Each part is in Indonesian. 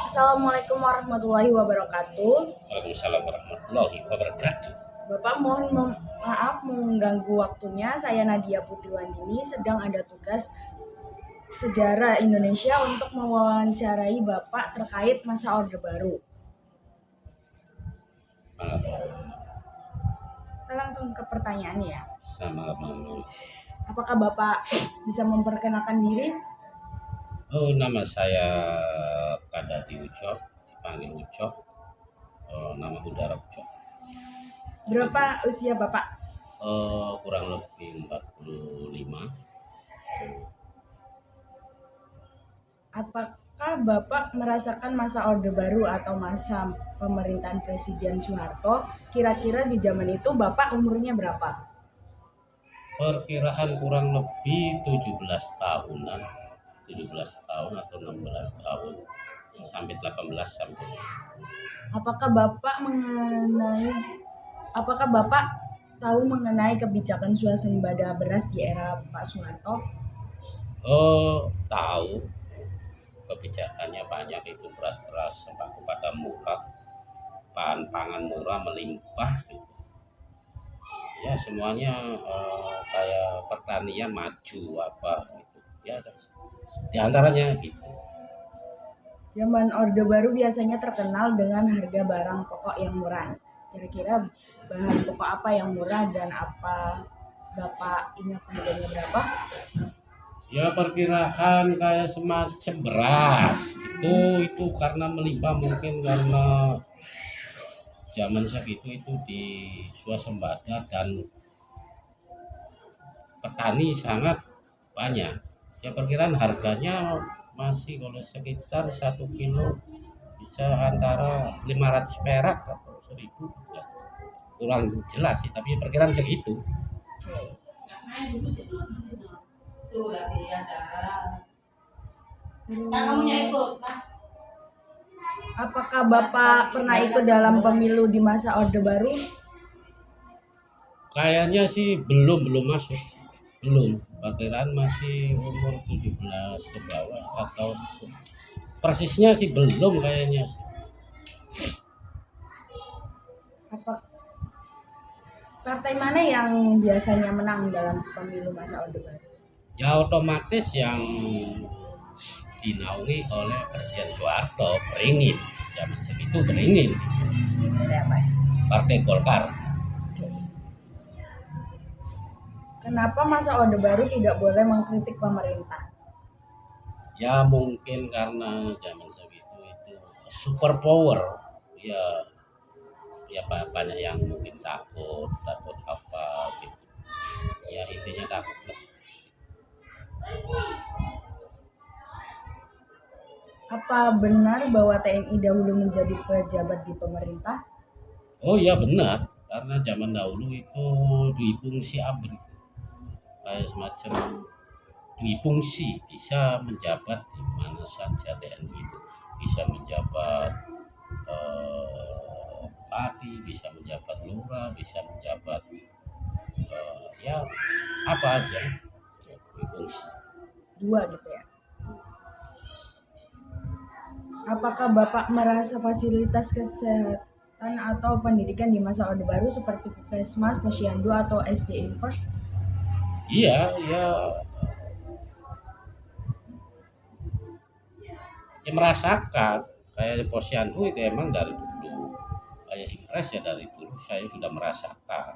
Assalamualaikum warahmatullahi wabarakatuh. Waalaikumsalam warahmatullahi wabarakatuh. Bapak maaf mengganggu waktunya. Saya Nadia Putriwandini sedang ada tugas sejarah Indonesia untuk mewawancarai Bapak terkait masa Orde Baru. Kita langsung ke pertanyaan ya. Sama-sama. Apakah Bapak bisa memperkenalkan diri? Nama saya Kadadi Ucok, dipanggil Ucok. Nama udara Ucok. Berapa usia Bapak? Kurang lebih 45. Apakah Bapak merasakan masa Orde Baru atau masa pemerintahan Presiden Soeharto? Kira-kira di zaman itu Bapak umurnya berapa? Perkiraan kurang lebih 17 tahunan. 17 tahun atau 16 tahun. Sampai 18 sampai. Apakah Bapak tahu mengenai kebijakan swasembada beras di era Pak Soeharto? Tahu kebijakannya banyak, itu beras-beras sembako pada murah, bahan pangan murah melimpah gitu. Ya semuanya kayak pertanian maju apa gitu ya, diantaranya gitu. Zaman Orde Baru biasanya terkenal dengan harga barang pokok yang murah. Kira-kira bahan pokok apa yang murah dan apa Bapak ingat harganya berapa? Ya perkiraan kayak semacam beras itu karena melimpah, mungkin karena zaman segitu itu di swasembada dan petani sangat banyak. Ya perkiraan harganya masih kalau sekitar 1 kilo bisa antara 500 perak atau 1000, ya. Kurang jelas sih, tapi perkiraan segitu. Tuh lagi ada. Kamunya ikut. Apakah Bapak pernah ikut dalam pemilu di masa Orde Baru? Kayaknya sih belum masuk. Belum. Perkiraan masih umur 17 ke bawah atau persisnya sih belum kayaknya sih. Apa partai mana yang biasanya menang dalam pemilu masa Orde Baru? Ya otomatis yang dinaungi oleh Presiden Soeharto, Beringin. Zaman segitu Beringin. Partai Golkar. Kenapa masa Orde Baru tidak boleh mengkritik pemerintah? Ya mungkin karena zaman segitu itu super power. Ya banyak yang mungkin takut apa gitu. Ya intinya takut lah. Apa benar bahwa TNI dahulu menjadi pejabat di pemerintah? Oh iya benar, karena zaman dahulu itu dui fungsi ABRI, kayak semacam dui fungsi, bisa menjabat di mana saja. TNI itu bisa menjabat bupati, bisa menjabat lurah, bisa menjabat ya apa aja, dui fungsi. Dua gitu ya. Apakah Bapak merasa fasilitas kesehatan atau pendidikan di masa Orde Baru seperti Puskesmas, Posyandu atau SD Infers? Iya, ya merasakan kayak Posyandu itu emang dari dulu, kayak Impres ya dari dulu saya sudah merasakan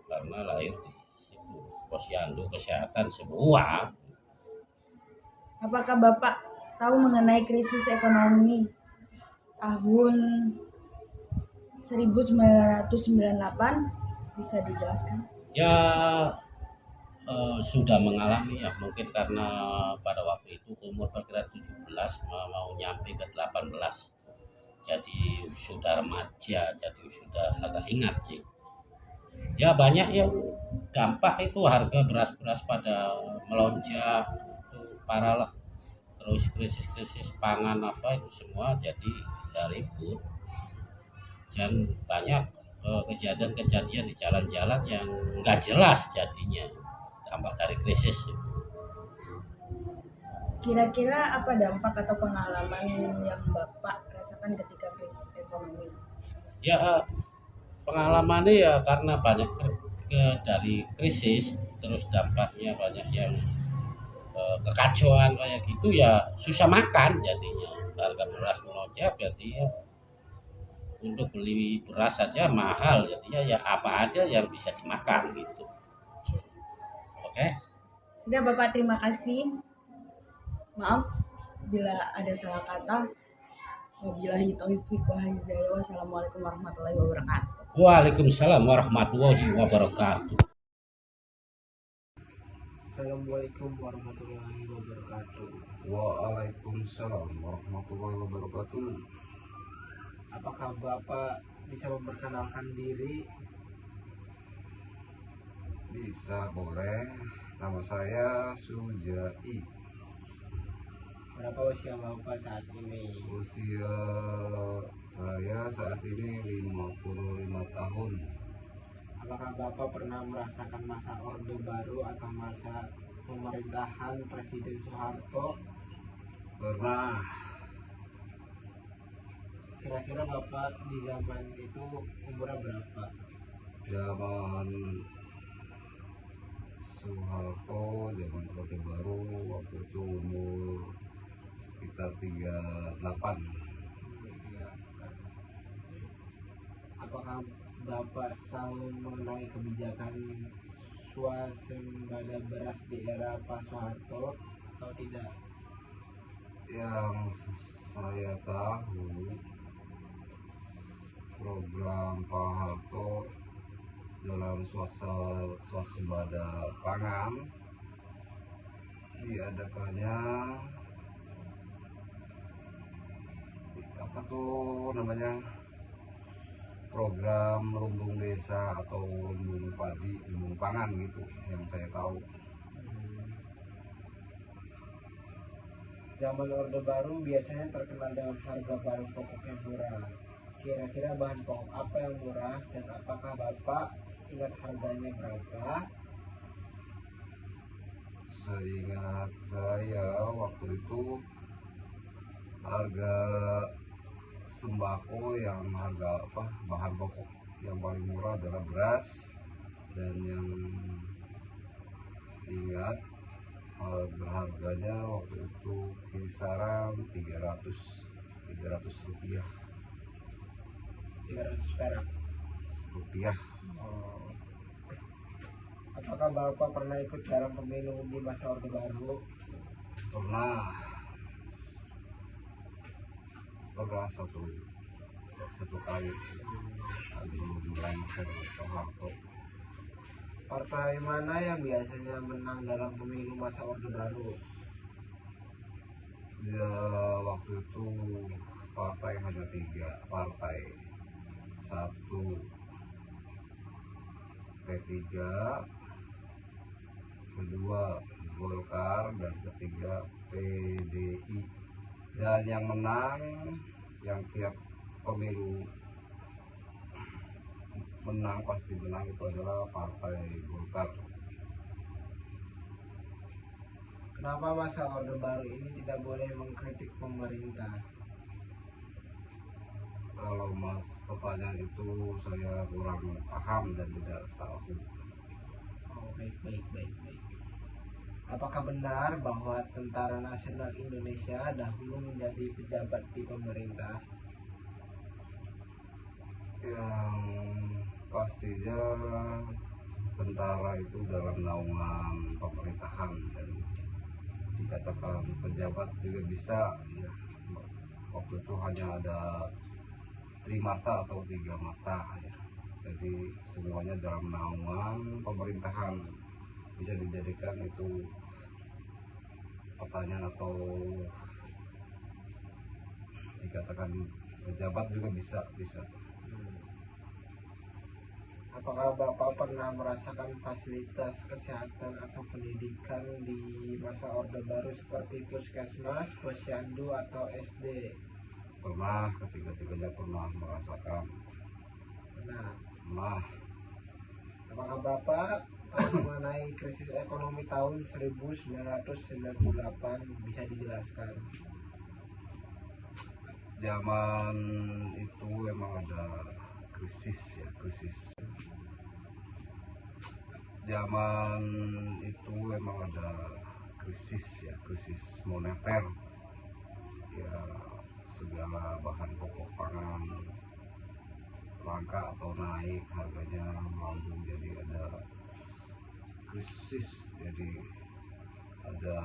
karena lahir di situ. Posyandu, kesehatan semua. Apakah Bapak tahu mengenai krisis ekonomi tahun 1998? Bisa dijelaskan? Ya sudah mengalami ya, mungkin karena pada waktu itu umur perkiraan 17 mau nyampe ke 18. Jadi sudah remaja, jadi sudah agak ingat sih. Ya banyak yang dampak itu, harga beras-beras pada melonjak, itu parah lah. Terus krisis pangan apa itu semua jadi ya ribut. Dan banyak kejadian-kejadian di jalan-jalan yang nggak jelas jadinya dampak dari krisis. Kira-kira apa dampak atau pengalaman yang Bapak rasakan ketika krisis ekonomi? Ya pengalamannya ya karena banyak dari krisis, terus dampaknya banyak yang kekacauan kayak gitu ya susah makan jadinya. Harga beras melonjak berarti ya untuk beli beras saja mahal jadinya ya apa aja yang bisa dimakan gitu. Oke. Sudah Bapak, terima kasih. Maaf bila ada salah kata. Wabillahi taufiq wa hidayah. Wassalamualaikum warahmatullahi wabarakatuh. Waalaikumsalam warahmatullahi wabarakatuh. Assalamualaikum warahmatullahi wabarakatuh. Waalaikumsalam warahmatullahi wabarakatuh. Apakah Bapak bisa memperkenalkan diri? Bisa, boleh. Nama saya Sujai. Berapa usia Bapak saat ini? Usia saya saat ini 55 tahun. Apakah Bapak pernah merasakan masa Orde Baru atau masa pemerintahan Presiden Soeharto? Pernah. Kira-kira Bapak di zaman itu umurnya berapa? Zaman Soeharto, zaman Orde Baru, waktu itu umur sekitar 38. Apakah Bapak tahu mengenai kebijakan swasembada beras di era Pak Soeharto atau tidak? Yang saya tahu, program Pak Harto dalam swasembada pangan diadakannya apa tuh namanya, program lumbung desa atau lumbung padi, lumbung pangan gitu yang saya tahu. Zaman Orde Baru biasanya terkenal dengan harga bahan pokok yang murah. Kira-kira bahan pokok apa yang murah dan apakah Bapak ingat harganya berapa? Seingat saya waktu itu harga sembako, yang harga apa, bahan pokok yang paling murah adalah beras, dan yang ingat harganya waktu itu kisaran 300 rupiah 300 perak. rupiah. Oh. Apakah Bapak pernah ikut dalam pemilu di masa Orde Baru? Pernah satu kali sebelum lengser Soeharto. Partai mana yang biasanya menang dalam pemilu masa Orde Baru? Ya, waktu itu partai hanya 3 partai. Satu P3, kedua Golkar, dan ketiga PDI. Dan yang menang, yang tiap pemilu menang, pasti menang, itu adalah partai Golkar. Kenapa masa Orde Baru ini tidak boleh mengkritik pemerintah? Kalau mas pertanyaan itu saya kurang paham dan tidak tahu. Oh, baik. Apakah benar bahwa Tentara Nasional Indonesia dahulu menjadi pejabat di pemerintah? Yang pastinya tentara itu dalam naungan pemerintahan, dan dikatakan pejabat juga bisa ya. Waktu itu hanya ada trimata atau 3 mata ya. Jadi semuanya dalam naungan pemerintahan. Bisa dijadikan itu pertanyaan, atau dikatakan pejabat juga bisa. Apakah Bapak pernah merasakan fasilitas kesehatan atau pendidikan di masa Orde Baru seperti puskesmas, posyandu, atau SD? Pernah, ketiga-tiganya pernah merasakan. Nah, Nah, apakah Bapak mengenai krisis ekonomi tahun 1998 bisa dijelaskan? Zaman itu emang ada krisis ya, krisis. Zaman itu emang ada krisis ya, krisis moneter. Ya, segala bahan pokok pangan langka atau naik harganya melambung, jadi ada krisis. Jadi ada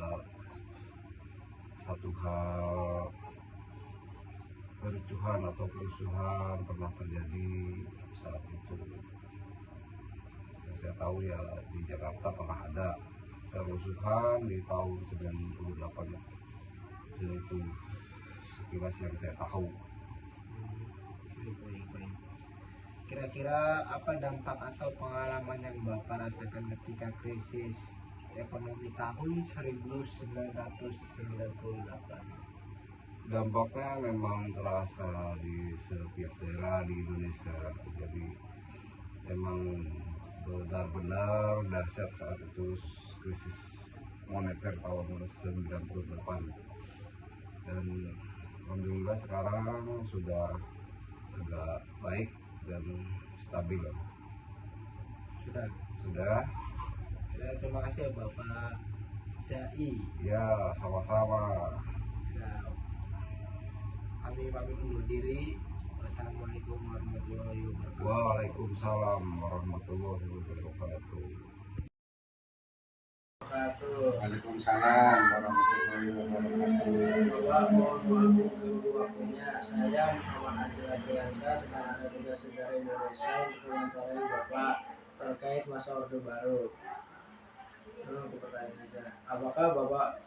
satu hal kericuhan atau kerusuhan pernah terjadi saat itu. Yang saya tahu ya di Jakarta pernah ada kerusuhan di tahun 98 ya. Dan itu sekilas yang saya tahu. Baik. Kira-kira apa dampak atau pengalaman yang Bapak rasakan ketika krisis ekonomi tahun 1998? Dampaknya memang terasa di setiap daerah di Indonesia. Jadi emang benar-benar dahsyat saat itu krisis moneter tahun 98. Dan alhamdulillah sekarang sudah agak baik dan stabil. Sudah. Ya, terima kasih ya Bapak Jai. Ya, sama-sama. Ya, kami pamit undur diri. Wassalamualaikum warahmatullahi wabarakatuh. Waalaikumsalam warahmatullahi wabarakatuh. Waalaikumsalam warahmatullahi wabarakatuh. Bapak, mohon maaf mengganggu waktunya. Saya Muhammad Adil Adriansyah sedang ada tugas sejarah Indonesia untuk mewawancarai Bapak terkait masa Orde Baru. Aku pertanyaan aja. Apakah Bapak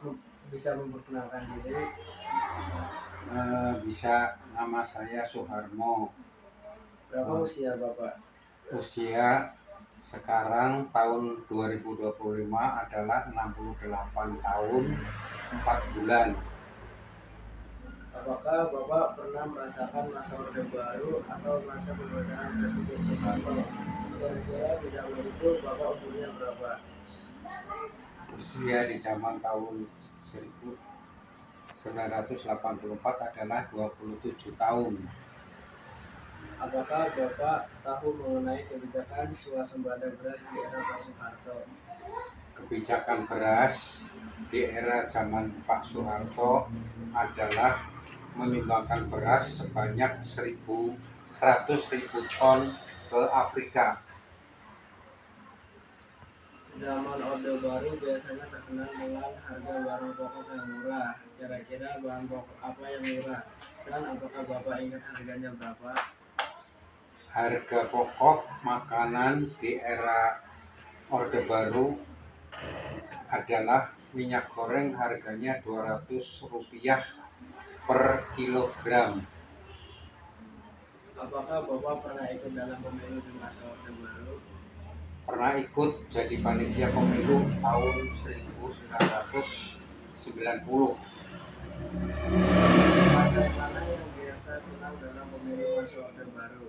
bisa memperkenalkan diri? Bisa, nama saya Soeharmo. Berapa usia Bapak? Usia sekarang tahun 2025 adalah 68 tahun 4 bulan. Apakah Bapak pernah merasakan masa Orde Baru atau masa pemerintahan Presiden Soekarno? Kira-kira di zaman itu Bapak umurnya berapa? Usia di zaman tahun 1984 adalah 27 tahun. Apakah Bapak tahu mengenai kebijakan swasembada beras di era Pak Soeharto? Kebijakan beras di era zaman Pak Soeharto adalah menyumbangkan beras sebanyak 100.000 ton ke Afrika. Zaman Orde Baru biasanya terkenal dengan harga barang pokok yang murah. Kira-kira bahan pokok apa yang murah? Dan apakah Bapak ingat harganya berapa? Harga pokok makanan di era Orde Baru adalah minyak goreng, harganya Rp200 per kilogram. Apakah Bapak pernah ikut dalam pemilu di masa Orde Baru? Pernah ikut jadi panitia pemilu tahun 1990. Partai mana yang biasa menang dalam pemilu masa Orde Baru?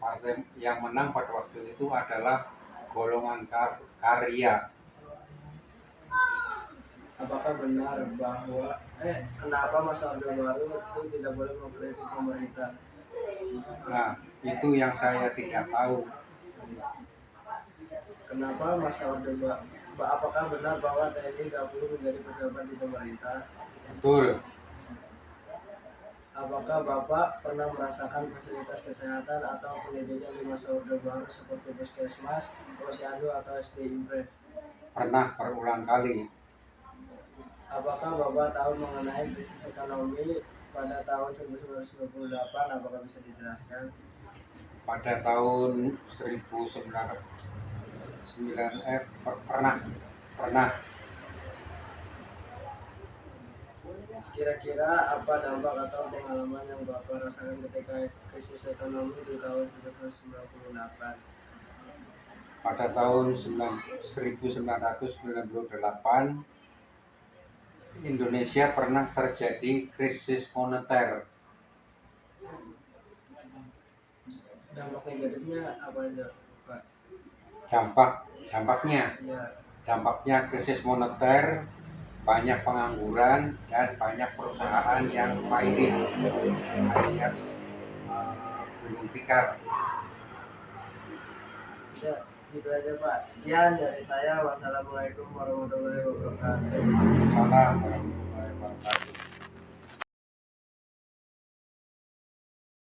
Partai yang menang pada waktu itu adalah golongan karya. Apakah benar bahwa kenapa masa Orde Baru itu tidak boleh mengkritik pemerintah? Nah, itu yang saya tidak tahu. Kenapa masa Orde Baru? Apakah benar bahwa TNI tidak perlu menjadi pejabat di pemerintah? Betul. Apakah Bapak pernah merasakan fasilitas kesehatan atau pendidikan di masa Orde Baru seperti puskesmas, posyandu atau SD Impres? Pernah berulang kali. Apakah Bapak tahu mengenai krisis ekonomi pada tahun 1998? Apakah bisa dijelaskan? Pada tahun 1909 pernah. Kira-kira apa dampak atau pengalaman yang Bapak rasakan ketika krisis ekonomi di tahun 1998? Pada tahun 1998 Indonesia pernah terjadi krisis moneter. Dampak negatifnya apa aja, Pak? Dampak Dampaknya, Ya, dampaknya krisis moneter, banyak pengangguran dan banyak perusahaan yang failing alias gulung tikar. ya, gitu aja Pak. Sekian dari saya. Wassalamualaikum warahmatullahi wabarakatuh. Salam warahmatullahi wabarakatuh.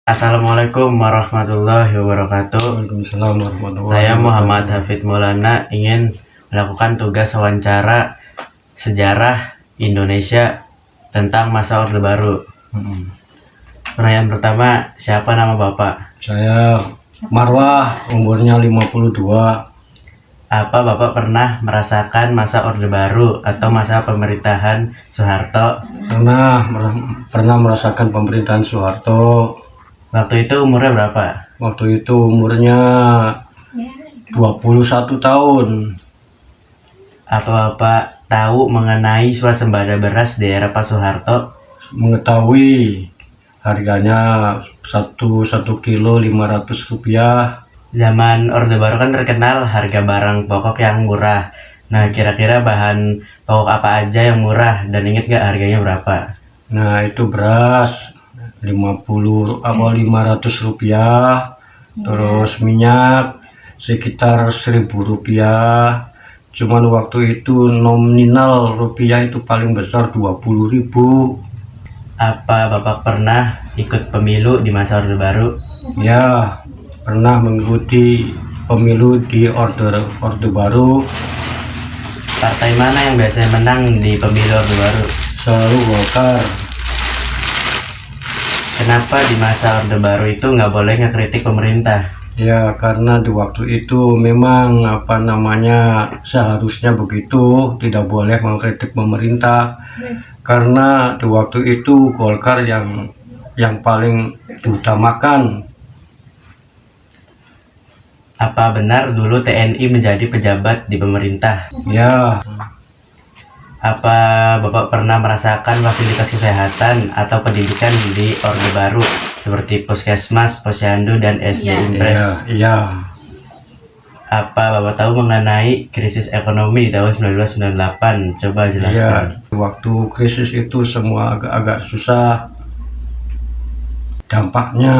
Assalamualaikum warahmatullahi wabarakatuh. Waalaikumsalam warahmatullahi Saya Muhammad wabarakatuh. Hafid Maulana ingin melakukan tugas wawancara sejarah Indonesia tentang masa Orde Baru. Mm-mm. Pertanyaan pertama, siapa nama Bapak? Saya Marwah, umurnya 52. Apa Bapak pernah merasakan masa Orde Baru atau masa pemerintahan Soeharto? Pernah merasakan pemerintahan Soeharto. Waktu itu umurnya berapa? Waktu itu umurnya 21 tahun. Apa Bapak tahu mengenai swasembada beras di era Pak Soeharto? Mengetahui harganya satu kilo 500 rupiah. Zaman Orde Baru kan terkenal harga barang pokok yang murah. Nah, kira-kira bahan pokok apa aja yang murah dan inget gak harganya berapa? Nah, itu beras 500 rupiah. Terus minyak sekitar 1.000 rupiah. Cuman waktu itu nominal rupiah itu paling besar 20.000. Apa Bapak pernah ikut pemilu di masa Orde Baru? Ya, pernah mengikuti pemilu di Orde Baru. Partai mana yang biasanya menang di pemilu Orde Baru? Selalu Golkar. Kenapa di masa Orde Baru itu nggak boleh ngekritik pemerintah? Ya, karena di waktu itu memang seharusnya begitu, tidak boleh mengkritik pemerintah. Karena di waktu itu Golkar yang paling diutamakan. Apa benar dulu TNI menjadi pejabat di pemerintah? Ya, Apa Bapak pernah merasakan fasilitas kesehatan atau pendidikan di Orde Baru seperti Puskesmas, Posyandu, dan SD Iya. Impres? ya. Apa Bapak tahu mengenai krisis ekonomi di tahun 1998? Coba Ya, jelaskan. waktu krisis itu semua agak-agak susah. Dampaknya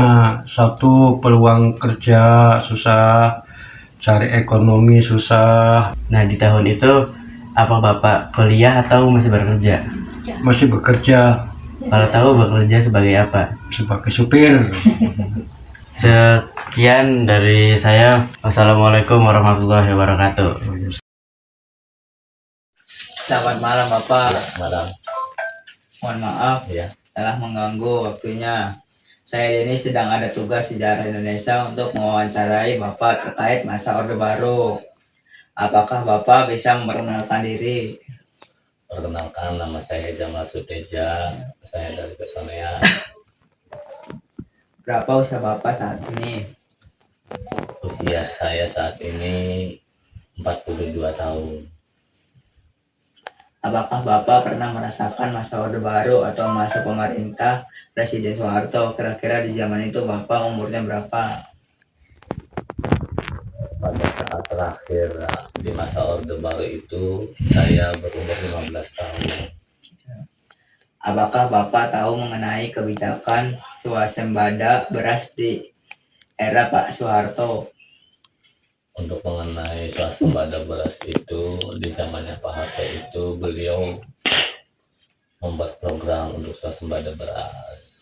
satu, peluang kerja susah, cari ekonomi susah. Nah, di tahun itu apa Bapak kuliah atau masih bekerja? Masih bekerja Kalau tahu bekerja sebagai apa? sebagai supir. Sekian dari saya. Wassalamualaikum warahmatullahi wabarakatuh. Selamat malam Bapak. Malam. Mohon maaf Ya. telah mengganggu waktunya. Saya ini sedang ada tugas sejarah Indonesia untuk mewawancarai Bapak terkait masa Orde Baru. Apakah Bapak bisa memperkenalkan diri? Perkenalkan, nama saya Jamal Suteja. Saya dari Kesonean. Berapa usia Bapak saat ini? Usia saya saat ini 42 tahun. Apakah Bapak pernah merasakan masa Orde Baru atau masa pemerintah Presiden Soeharto? Kira-kira di zaman itu Bapak umurnya berapa? Pada saat terakhir di masa Orde Baru itu saya berumur 15 tahun. Apakah Bapak tahu mengenai kebijakan swasembada beras di era Pak Soeharto? Untuk mengenai swasembada beras itu di zamannya Pak Harto itu beliau membuat program untuk swasembada beras.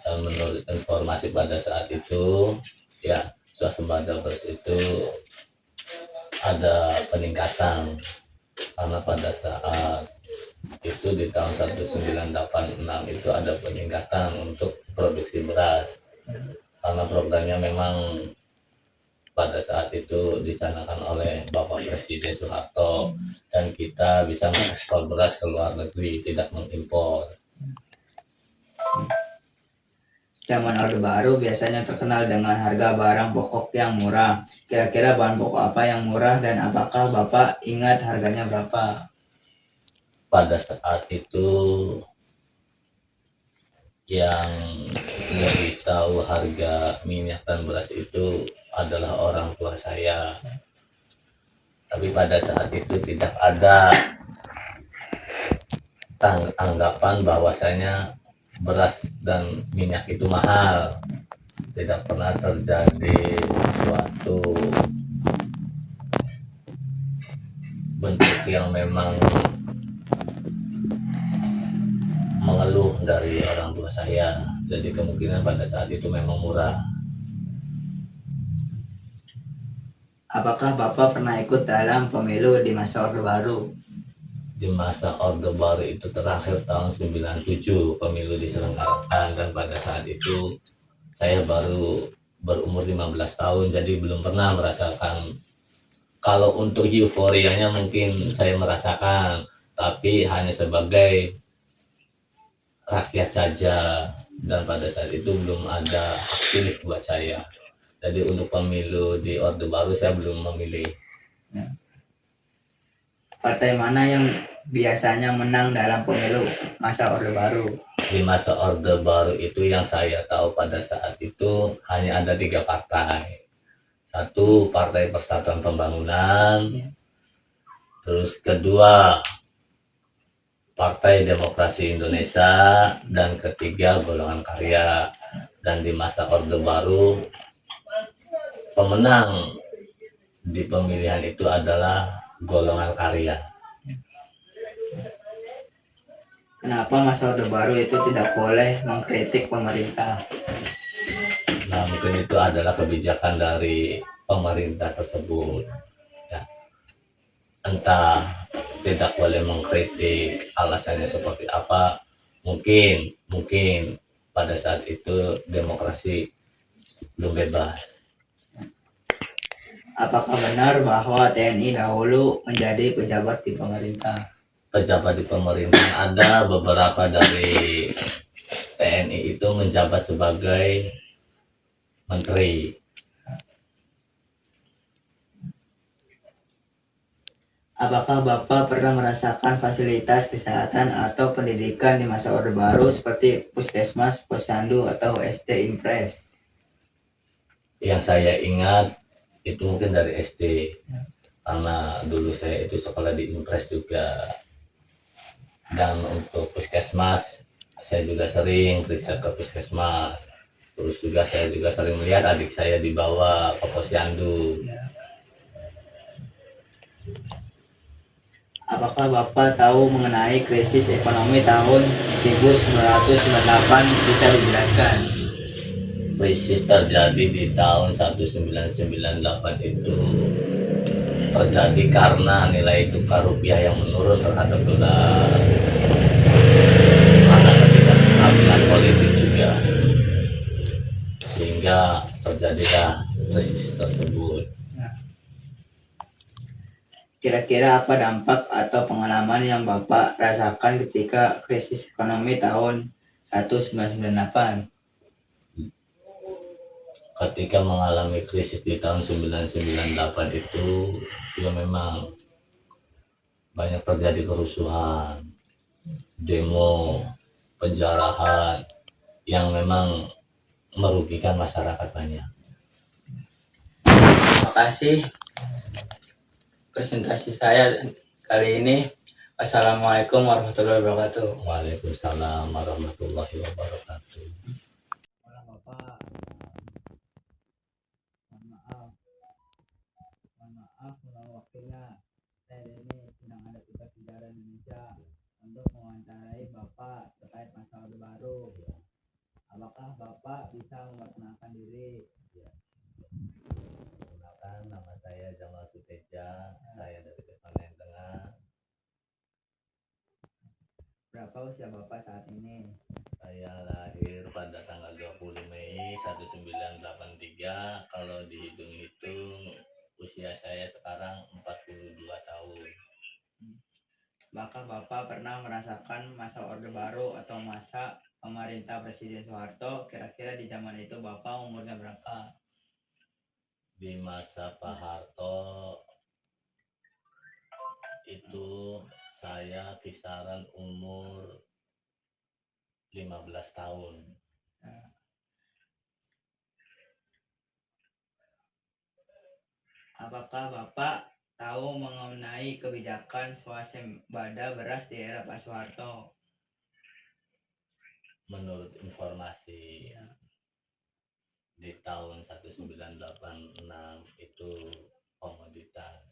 Dan menurut informasi pada saat itu ya swasembada beras itu ada peningkatan karena pada saat itu di tahun 1986 itu ada peningkatan untuk produksi beras karena programnya memang pada saat itu dicanangkan oleh Bapak Presiden Soeharto dan kita bisa mengekspor beras ke luar negeri, tidak mengimpor. Zaman Orde Baru biasanya terkenal dengan harga barang pokok yang murah. Kira-kira bahan pokok apa yang murah dan apakah Bapak ingat harganya berapa? Pada saat itu yang lebih tahu harga minyak dan beras itu adalah orang tua saya. Tapi pada saat itu tidak ada anggapan bahwasanya beras dan minyak itu mahal. Tidak pernah terjadi suatu bentuk yang memang mengeluh dari orang tua saya. Jadi kemungkinan pada saat itu memang murah. Apakah Bapak pernah ikut dalam pemilu di masa Orde Baru? Di masa Orde Baru itu terakhir tahun 97 pemilu diselenggarakan, dan pada saat itu saya baru berumur 15 tahun, jadi belum pernah merasakan. Kalau untuk euforianya mungkin saya merasakan, tapi hanya sebagai rakyat saja, dan pada saat itu belum ada hak pilih buat saya. Jadi untuk pemilu di Orde Baru saya belum memilih. Partai mana yang biasanya menang dalam pemilu masa Orde Baru? Di masa Orde Baru itu yang saya tahu pada saat itu hanya ada 3 partai. Satu, Partai Persatuan Pembangunan. Terus kedua, Partai Demokrasi Indonesia. Dan ketiga, Golongan Karya. Dan di masa Orde Baru, pemenang di pemilihan itu adalah Golongan Karya. Kenapa masa Orde Baru itu tidak boleh mengkritik pemerintah? Nah, mungkin itu adalah kebijakan dari pemerintah tersebut. Ya. Entah tidak boleh mengkritik, alasannya seperti apa. Mungkin pada saat itu demokrasi belum bebas. Apakah benar bahwa TNI dahulu menjadi pejabat di pemerintah? Pejabat di pemerintah ada beberapa dari TNI itu menjabat sebagai menteri. Apakah Bapak pernah merasakan fasilitas kesehatan atau pendidikan di masa Orde Baru seperti Puskesmas, Posyandu, atau SD Impres? Yang saya ingat itu mungkin dari SD, karena dulu saya itu sekolah di Impres juga. Dan untuk puskesmas saya juga sering periksa ke puskesmas. Terus juga saya juga sering melihat adik saya dibawa ke posyandu. Apakah Bapak tahu mengenai krisis ekonomi tahun 1998? Bisa dijelaskan? Krisis terjadi di tahun 1998 itu terjadi karena nilai tukar rupiah yang menurun terhadap dolar, karena ketidakstabilan politik juga, sehingga terjadilah krisis tersebut. Kira-kira apa dampak atau pengalaman yang Bapak rasakan ketika krisis ekonomi tahun 1998? Ketika mengalami krisis di tahun 1998 itu ya memang banyak terjadi kerusuhan, demo, penjarahan yang memang merugikan masyarakat banyak. Terima kasih presentasi saya kali ini. Assalamualaikum warahmatullahi wabarakatuh. Waalaikumsalam warahmatullahi wabarakatuh. Bapak, mohon maaf meluangkan waktunya. Saya ini sedang ada tugas sejarah Indonesia untuk mewawancarai Bapak terkait masa Orde Baru. Apakah Bapak bisa memperkenalkan diri? Perkenalkan, nama saya Jamal Suteja, saya dari Kesamen Tengah. Berapa usia Bapak saat ini? Saya lahir pada tanggal 20 Mei 1983. Kalau dihitung-hitung usia saya sekarang 42 tahun. Bahkan Bapak pernah merasakan masa Orde Baru atau masa pemerintah Presiden Soeharto. Kira-kira di zaman itu Bapak umurnya berapa? Di masa Pak Harto itu saya kisaran umur 15 tahun. Apakah Bapak tahu mengenai kebijakan swasembada beras di era Pak Soeharto? Menurut informasi di tahun 1986 itu komoditas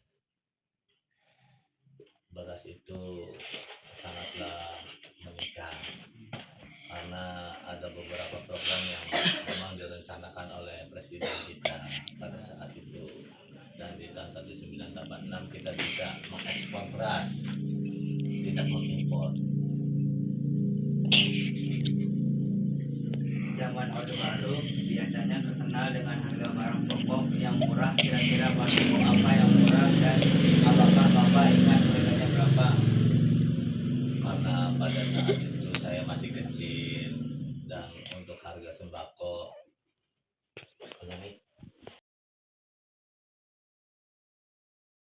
beras itu sangatlah meningkat karena ada beberapa program yang memang direncanakan oleh presiden kita pada saat itu, dan di tahun 1986 kita bisa mengekspor beras, tidak mengimpor. Zaman Orde Baru biasanya terkenal dengan harga barang pokok yang murah, kira-kira bahan pokok